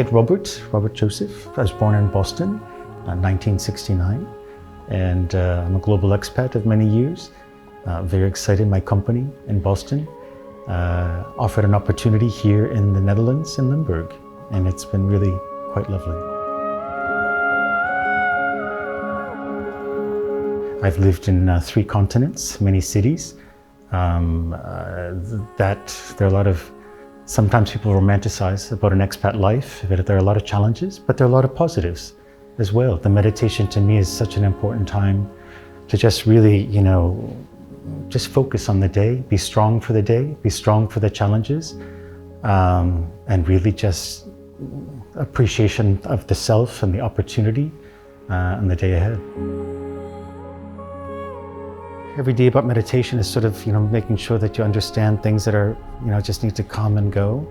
kid Robert Joseph. I was born in Boston in 1969, and I'm a global expat of many years. Very excited. My company in Boston offered an opportunity here in the Netherlands, in Limburg, and it's been really quite lovely. I've lived in 3 continents, many cities. There are a lot of, sometimes people romanticize about an expat life, that there are a lot of challenges, but there are a lot of positives as well. The meditation to me is such an important time to just really, just focus on the day, be strong for the day, be strong for the challenges, and really just appreciation of the self and the opportunity and the day ahead. Every day about meditation is sort of, making sure that you understand things that are, just need to come and go,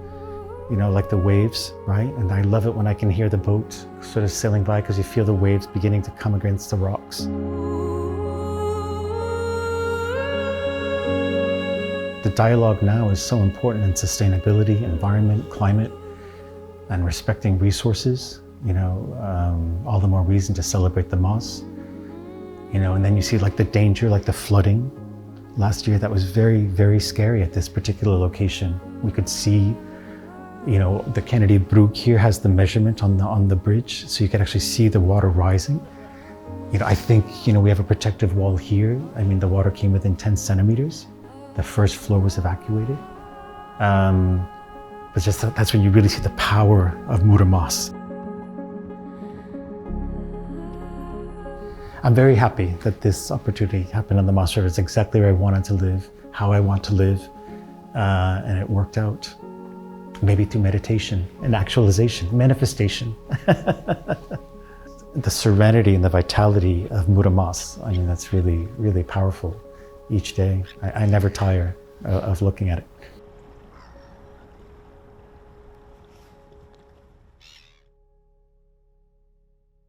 like the waves, right? And I love it when I can hear the boat sort of sailing by because you feel the waves beginning to come against the rocks. The dialogue now is so important in sustainability, environment, climate, and respecting resources. All the more reason to celebrate the Maas. And then you see like the danger, like the flooding. Last year that was very, very scary at this particular location. We could see, the Kennedy Brook here has the measurement on the bridge, so you can actually see the water rising. I think, we have a protective wall here. I mean, the water came within 10 centimeters. The first floor was evacuated. But that's when you really see the power of Moeder Maas. I'm very happy that this opportunity happened on the Meuse River. It's exactly where I wanted to live, how I want to live, and it worked out. Maybe through meditation and actualization, manifestation. The serenity and the vitality of Moeder Maas, that's really, really powerful each day. I never tire of looking at it.